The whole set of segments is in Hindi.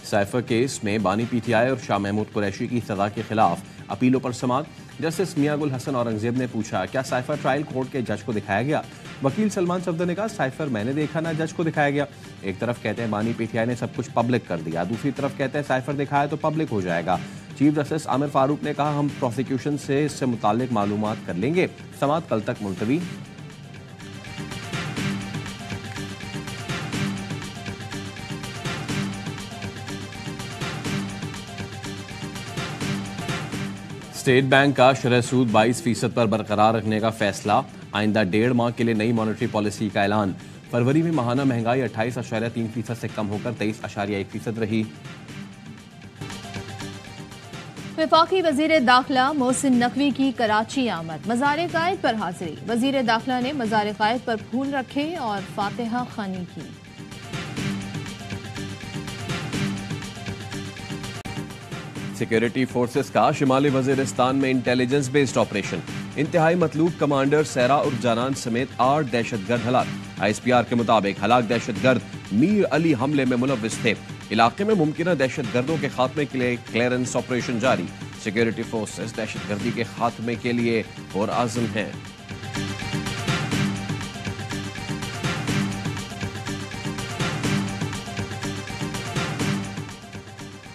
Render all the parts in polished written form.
साइफर केस में बानी पीटीआई और शाह महमूद कुरैशी की सजा के खिलाफ अपीलों पर समाअत। जस्टिस मियां गुल हसन औरंगजेब ने पूछा, क्या साइफर ट्रायल कोर्ट के जज को दिखाया गया? वकील सलमान सफदर ने कहा, साइफर मैंने देखा ना जज को दिखाया गया। एक तरफ कहते हैं बानी पीटीआई ने सब कुछ पब्लिक कर दिया, दूसरी तरफ कहते हैं साइफर दिखाया तो पब्लिक हो जाएगा। चीफ जस्टिस आमिर फारूक ने कहा, हम प्रोसिक्यूशन से इससे मुताल्लिक मालूमात कर लेंगे। समाअत कल तक मुलतवी। स्टेट बैंक का शरह सूद 22% पर बरकरार रखने का फैसला। आइंदा 1.5 माह के लिए नई मॉनेटरी पॉलिसी का ऐलान। फरवरी में माहाना महंगाई 28.3% से कम होकर 23.1% रही। वफाकी वजीर दाखिला मोहसिन नकवी की कराची आमद। मज़ार कायद पर हाजिरी। वजीर दाखिला ने मज़ार कायद पर फूल रखे और फातिहा खानी की। सिक्योरिटी फोर्सेस का शिमाली वजीरिस्तान में इंटेलिजेंस बेस्ड ऑपरेशन। इंतहाई मतलूब कमांडर सैरा उर्फ जानान समेत 8 दहशतगर्द हलाक। ISPR के मुताबिक हलाक दहशतगर्द मीर अली हमले में मुलव्विस थे। इलाके में मुमकिन दहशतगर्दों के खात्मे के लिए क्लियरेंस ऑपरेशन जारी। सिक्योरिटी फोर्सेस दहशतगर्दी के खात्मे के लिए और आज़म हैं।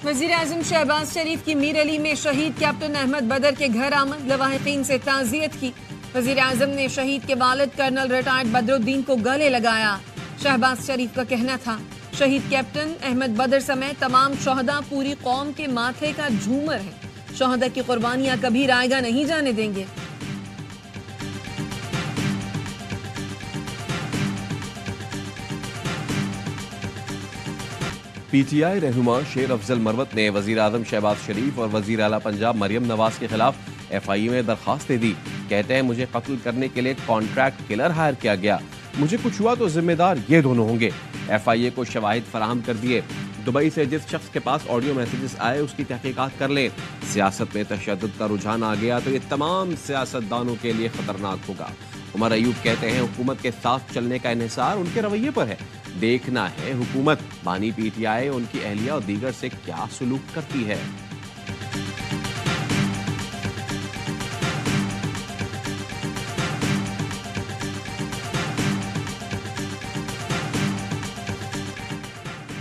वज़ीर आज़म शहबाज शरीफ की मीर अली में शहीद कैप्टन अहमद बदर के घर आमद। लवाहिकीन से ताज़ियत की। वज़ीर आज़म ने शहीद के वालिद कर्नल रिटायर्ड बदरुद्दीन को गले लगाया। शहबाज शरीफ का कहना था, शहीद कैप्टन अहमद बदर समेत तमाम शोहदा पूरी कौम के माथे का झूमर है। शोहदा की कुर्बानियां कभी रायगा नहीं जाने देंगे। पीटीआई रहनुमा शेर अफजल मरवत ने वजीर आजम शहबाज शरीफ और वजीर आला पंजाब मरियम नवाज के खिलाफ FIA में दरखास्त दे दी। कहते हैं, मुझे कत्ल करने के लिए कॉन्ट्रैक्ट किलर हायर किया गया, मुझे कुछ हुआ तो जिम्मेदार ये दोनों होंगे। FIA को शवाहिद फराहम कर दिए। दुबई से जिस शख्स के पास ऑडियो मैसेजेस आए उसकी तहकीकात कर लें। सियासत में तशद्दुद का रुझान आ गया तो ये तमाम सियासतदानों के लिए खतरनाक होगा। उमर अयूब कहते हैं, हुकूमत के साथ चलने का इन्हिसार उनके रवैये पर है। देखना है हुकूमत बानी पीटीआई उनकी अहलिया और दीगर से क्या सुलूक करती है।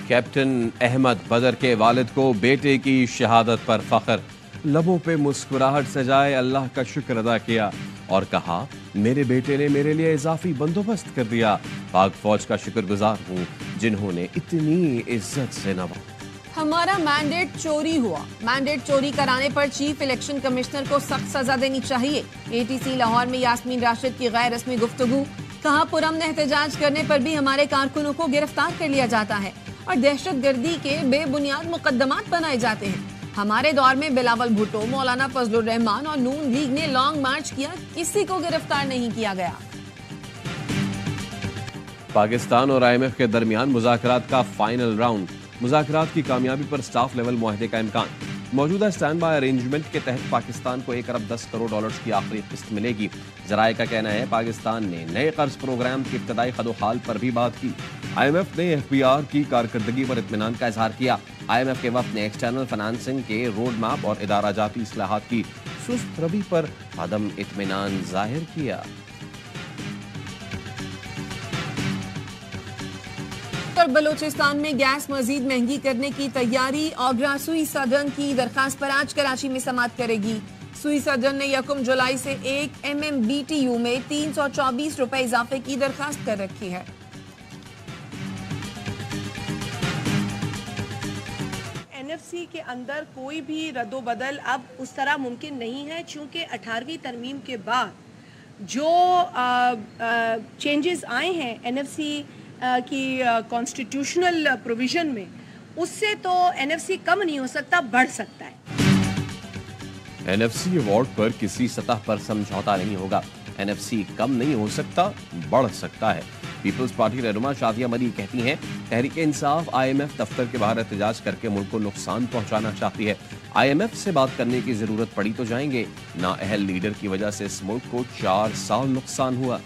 कैप्टन अहमद बदर के वालिद को बेटे की शहादत पर फख्र। लबों पे मुस्कुराहट सजाए अल्लाह का शुक्र अदा किया और कहा, मेरे बेटे ने मेरे लिए इजाफी बंदोबस्त कर दिया। पाक फौज का शुक्रगुजार हूँ जिन्होंने इतनी इज्जत से नवाजा। हमारा मैंडेट चोरी हुआ। मैंडेट चोरी कराने पर चीफ इलेक्शन कमिश्नर को सख्त सजा देनी चाहिए। ATC लाहौर में यास्मीन राशिद की गैर रस्मी गुफ्तगू। कहा, पुरअमन एहतजाज करने पर भी हमारे कारकुनों को गिरफ्तार कर लिया जाता है और दहशतगर्दी के बेबुनियाद मुकदमात बनाए जाते हैं। हमारे दौर में बिलावल भुट्टो, मौलाना फजलुर रहमान और नून लीग ने लॉन्ग मार्च किया, किसी को गिरफ्तार नहीं किया गया। पाकिस्तान और IMF के दरमियान मुज़ाकरात का फाइनल राउंड। मुज़ाकरात की कामयाबी पर स्टाफ लेवल मुआहदे का इम्कान। मौजूदा स्टैंड बाय अरेंजमेंट के तहत पाकिस्तान को 1 अरब 10 करोड़ डॉलर्स की आखिरी किस्त मिलेगी। जराये का कहना है, पाकिस्तान ने नए कर्ज प्रोग्राम की इब्तदाई खदोखाल पर भी बात की। IMF ने FBR की कारकर्दगी पर इत्मीनान का इजहार किया। IMF के वफ्द ने एक्सटर्नल फाइनेंसिंग के रोड मैप और इदारा जाती इस्लाहात की सुस्त रवि पर अदम इत्मीनान जाहिर किया। बलोचिस्तान में गैस मजीद महंगी करने की तैयारी। आगरा सुई सदन की दरखास्त पर आज कराची में समाअत करेगी। सुई सदन ने 1 जुलाई से 1 MMBTU में 324 रुपए इजाफे की दरखास्त कर रखी है। NFC के अंदर कोई भी रद्दोबदल अब उस तरह मुमकिन नहीं है, चूंकि 18वीं तरमीम के बाद जो चेंजेस आए हैं NFC की कॉन्स्टिट्यूशनल प्रोविजन में, उससे तो NFC कम नहीं हो सकता, बढ़ सकता है। NFC अवार्ड पर किसी सतह पर समझौता नहीं होगा। NFC कम नहीं हो सकता, बढ़ सकता है। पीपल्स पार्टी रहनुमा शादिया मरी कहती हैं, तहरीक इंसाफ IMF दफ्तर के बाहर एहतजाज करके मुल्क को नुकसान पहुंचाना चाहती है। IMF से बात करने की जरूरत पड़ी तो जाएंगे। नाअहल लीडर की वजह से इस मुल्क को 4 साल नुकसान हुआ।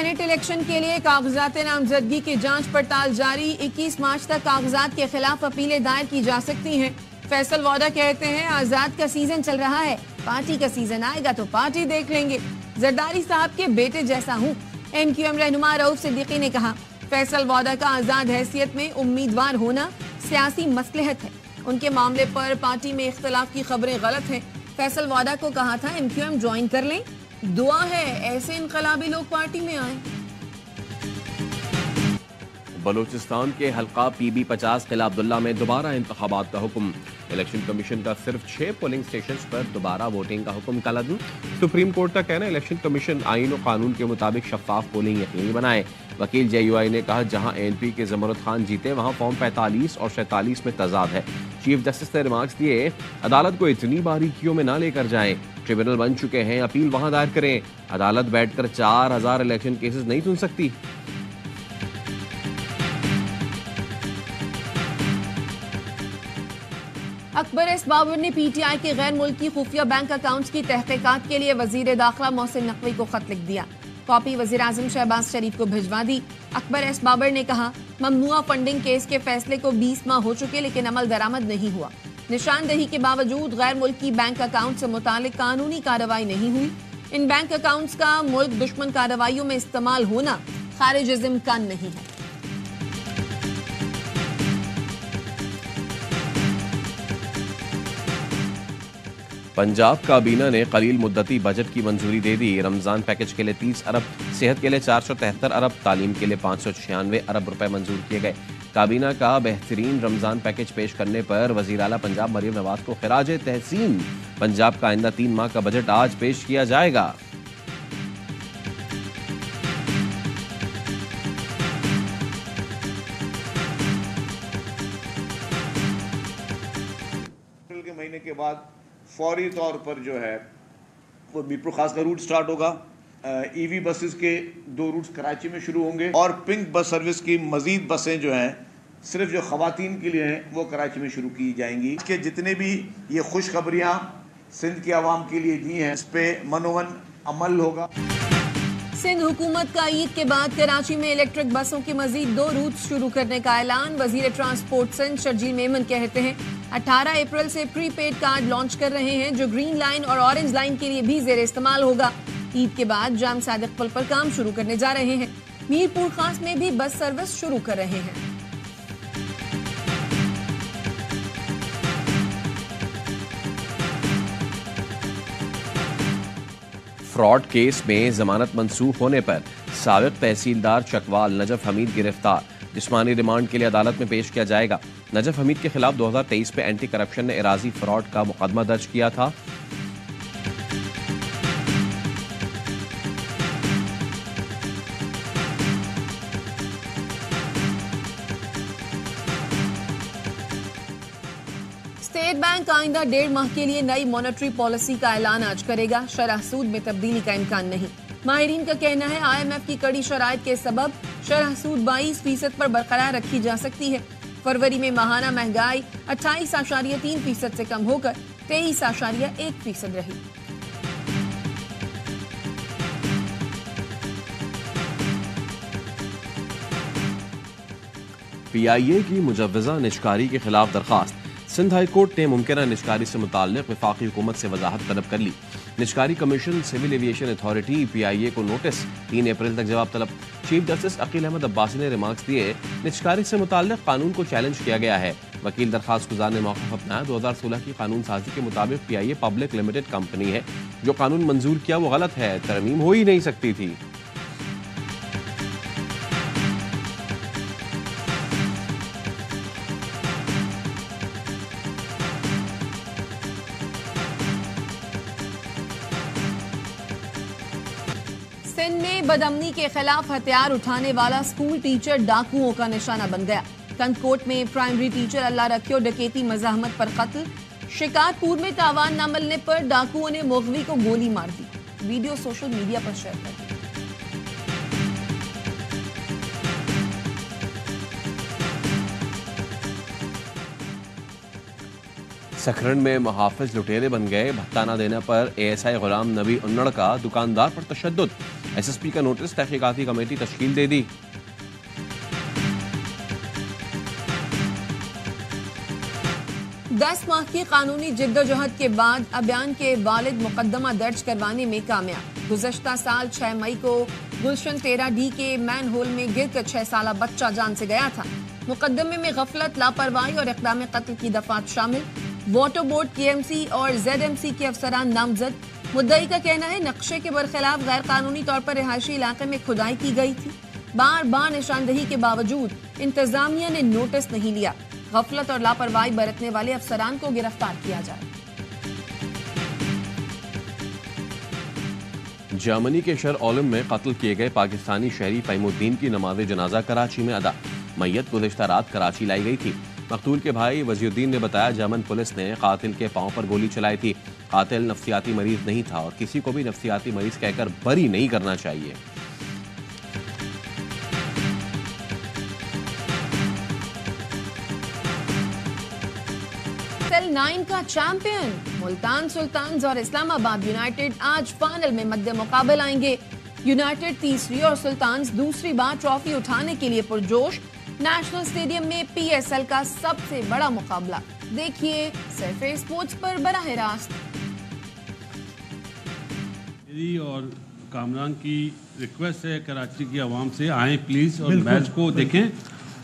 सेनेट इलेक्शन के लिए कागजात नामजदगी की जांच पड़ताल जारी। 21 मार्च तक कागजात के खिलाफ अपीलें दायर की जा सकती हैं। फैसल वादा कहते हैं आजाद का सीजन चल रहा है, पार्टी का सीजन आएगा तो पार्टी देख लेंगे। जरदारी साहब के बेटे जैसा हूँ, MQM रहनुमा रऊफ सिद्दीकी ने कहा। फैसल वादा का आजाद हैसियत में उम्मीदवार होना सियासी मसलहत है। उनके मामले पर पार्टी में इख्तलाफ की खबरें गलत हैं। फैसल वादा को कहा था MQM ज्वाइन कर लें, दुआ है ऐसे इनकलाबी लोग पार्टी में आए। बलूचिस्तान के हल्का PB 50 किला अब्दुल्ला में दोबारा इंतखाबात का हुक्म। इलेक्शन कमीशन का सिर्फ 6 पोलिंग स्टेशंस पर दोबारा वोटिंग का हुक्म कलअदम। सुप्रीम कोर्ट का कहना है इलेक्शन कमीशन आईन और कानून के मुताबिक शफाफ पोलिंग यकीनी बनाए। वकील JUI ने कहा जहां ANP के जमरुद खान जीते वहां फॉर्म 45 और 47 में तजाद है। चीफ जस्टिस ने रिमार्क्स दिए अदालत को इतनी बारीकियों में ना लेकर जाएं, ट्रिब्यूनल बन चुके हैं, अपील वहां दायर करें। अदालत बैठकर 4000 इलेक्शन केसेस नहीं सुन सकती। अकबर एस बाबर ने PTI के गैर मुल्की खुफिया बैंक अकाउंट्स की तहकीकात के लिए वजीर दाखिला मोहसिन नकवी को खत लिख दिया। कॉपी वजीर आजम शहबाज शरीफ को भिजवा दी। अकबर एस बाबर ने कहा ममनुआ फंडिंग केस के फैसले को 20 माह हो चुके लेकिन अमल दरामद नहीं हुआ। निशानदही के बावजूद गैर मुल्की बैंक अकाउंट से मुतालिक कानूनी कार्रवाई नहीं हुई। इन बैंक अकाउंट्स का मुल्क दुश्मन कार्रवाइयों में इस्तेमाल होना खारिज इम्कान नहीं है। पंजाब काबीना ने कलील मुद्दती बजट की मंजूरी दे दी। रमजान पैकेज के लिए 30 अरब, सेहत के लिए 473 अरब, तालीम के लिए 596 अरब रुपए मंजूर किए गए। काबीना का बेहतरीन रमजान पैकेज पेश करने पर वजीर आला पंजाब मरियम नवाज को खिराज तहसीन। पंजाब का आइंदा 3 माह का बजट आज पेश किया जाएगा। के महीने के बाद फौरी तौर पर जो है वो मीरपुर खास का रूट स्टार्ट होगा। EV बसेस के 2 रूट्स कराची में शुरू होंगे और पिंक बस सर्विस की मजीद बसें जो हैं सिर्फ जो खवातीन के लिए हैं वो कराची में शुरू की जाएंगी। इसके जितने भी ये खुशखबरियाँ सिंध की आवाम के लिए दी हैं इस पे मनोवन अमल होगा। सिंध हुकूमत का ईद के बाद कराची में इलेक्ट्रिक बसों के मजीद 2 रूट शुरू करने का ऐलान। वजीर ट्रांसपोर्ट सिंध शर्जील मेमन कहते हैं 18 अप्रैल से प्रीपेड कार्ड लॉन्च कर रहे हैं जो ग्रीन लाइन और ऑरेंज लाइन के लिए भी जेर इस्तेमाल होगा। ईद के बाद जाम सादिक पुल पर काम शुरू करने जा रहे हैं। मीरपुर खास में भी बस सर्विस शुरू कर रहे हैं। फ्रॉड केस में जमानत मंसूख होने पर साबिक तहसीलदार चकवाल नजफ हमीद गिरफ्तार। जिस्मानी रिमांड के लिए अदालत में पेश किया जाएगा। नजफ हमीद के खिलाफ 2023 में एंटी करप्शन ने इराजी फ्रॉड का मुकदमा दर्ज किया था। स्टेट बैंक आइंदा 1.5 माह के लिए नई मॉनेटरी पॉलिसी का ऐलान आज करेगा। शरह सूद में तब्दीली का इम्कान नहीं। माहिरीन का कहना है IMF की कड़ी शराइत के सबब शरह सूद 22% पर बरकरार रखी जा सकती है। फरवरी में माहाना महंगाई 28.3% से कम होकर 23.1% रही। PIA की मुजव्वज़ा निजकारी के खिलाफ दरखास्त। सिंध हाई कोर्ट ने मुमकिना निजकारी से मुताल्लिक वफाकी हुकूमत से वजाहत तलब कर ली। निजकारी commission civil aviation authority PIA को नोटिस, 3 अप्रैल तक जवाब तलब। चीफ जस्टिस अकील अहमद अब्बासी ने रिमार्क्स दिए निजकारी से मुताल्लिक कानून को चैलेंज किया गया है। वकील दरखास्त गुजार ने मौक़िफ़ अपनाया। 2016 की कानून साजी के मुताबिक PIA पब्लिक लिमिटेड कंपनी है। जो कानून मंजूर किया वो गलत है, तरमीम हो ही नहीं सकती थी। सिंध में बदअमनी के खिलाफ हथियार उठाने वाला स्कूल टीचर डाकुओं का निशाना बन गया। कंदकोट में प्राइमरी टीचर अल्लाह रखियो डकैती मज़ाहमत पर कत्ल। शिकारपुर में तावान न मिलने पर डाकुओं ने मुग़वी को गोली मार दी। वीडियो सोशल मीडिया पर शेयर कर दी। सखरन में मुहाफिज लुटेरे बन गए। भत्ता न देने पर ASI गुलाम नबी उन्नड़ का दुकानदार पर तशद्दुद। SSP का नोटिस, तहकीकाती कमेटी तश्कील दे दी। दस माह की कानूनी जिद्दोजहद के बाद अबियान के वालिद मुकदमा दर्ज करवाने में कामयाब। गुज़श्ता साल 6 मई को गुलशन 13D के मैन होल में गिरकर 6 साला बच्चा जान से गया था। मुकदमे में गफलत, लापरवाही और इक़दाम कत्ल की दफात शामिल। वाटर बोर्ड, KMC और ZMC के अफसरान नामजद। मुद्दई का कहना है नक्शे के बरखिलाफ गैर कानूनी तौर पर रिहायशी इलाके में खुदाई की गई थी। बार बार निशानदही के बावजूद इंतजामिया ने नोटिस नहीं लिया। गफलत और लापरवाही बरतने वाले अफसरान को गिरफ्तार किया जाए। जर्मनी के शहर ओलम में कत्ल किए गए पाकिस्तानी शहरी फहीमुद्दीन की नमाज जनाजा कराची में अदा। मैयत गुज़श्ता रात कराची लाई गई थी। मकतूल के भाई वजीउद्दीन ने बताया, जर्मन पुलिस ने कातिल के पांव पर गोली चलाई थी। कातिल नफ्सियाती मरीज नहीं था और किसी को भी नफ्सियाती मरीज कहकर बरी नहीं करना चाहिए। सेल 9 का चैंपियन मुल्तान सुल्तान्स और इस्लामाबाद यूनाइटेड आज फाइनल में मद्दे मुकाबल आएंगे। यूनाइटेड तीसरी और सुल्तान्स दूसरी बार ट्रॉफी उठाने के लिए पुरजोश। नेशनल स्टेडियम में PSL का सबसे बड़ा मुकाबला देखिए सरफे स्पोर्ट्स पर बराह रास्त। मेरी और कामरान की रिक्वेस्ट है कराची की आवाम से, आएँ प्लीज़ और मैच को देखें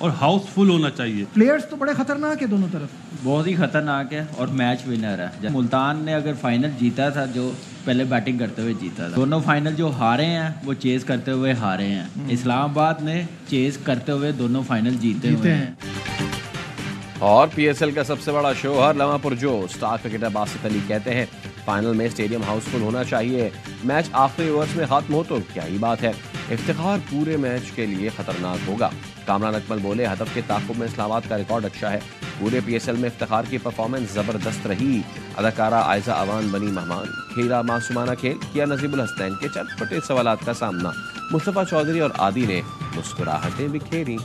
और हाउसफुल होना चाहिए। प्लेयर्स तो बड़े खतरनाक है दोनों तरफ, बहुत ही खतरनाक है और मैच विनर है। मुल्तान ने अगर फाइनल जीता था, जो पहले बैटिंग करते हुए जीता था, दोनों फाइनल जो हारे हैं वो चेस करते हुए हारे हैं। इस्लामाबाद ने चेस करते हुए दोनों फाइनल जीते हुए हैं। और PSL का सबसे बड़ा शो हर लम्हा पुरजोश। स्टार क्रिकेटर बासित अली कहते हैं, फाइनल में स्टेडियम हाउसफुल होना चाहिए। मैच आखिरी ओवर्स में खत्म हो तो क्या ही बात है। इफ्तिखार पूरे मैच के लिए खतरनाक होगा। कामरान अकमल बोले, हदफ के ताक़ुब में इस्लामाबाद का रिकॉर्ड अच्छा है। पूरे PSL में इफ्तिखार की परफॉर्मेंस ज़बरदस्त रही। अदाकारा आयजा अवान बनी मेहमान। खेला मासूमाना खेल किया नजीबुल हसनैन के चटपटे सवालात का सामना। मुस्तफ़ा चौधरी और आदि ने मुस्कुराहटें बिखेरी।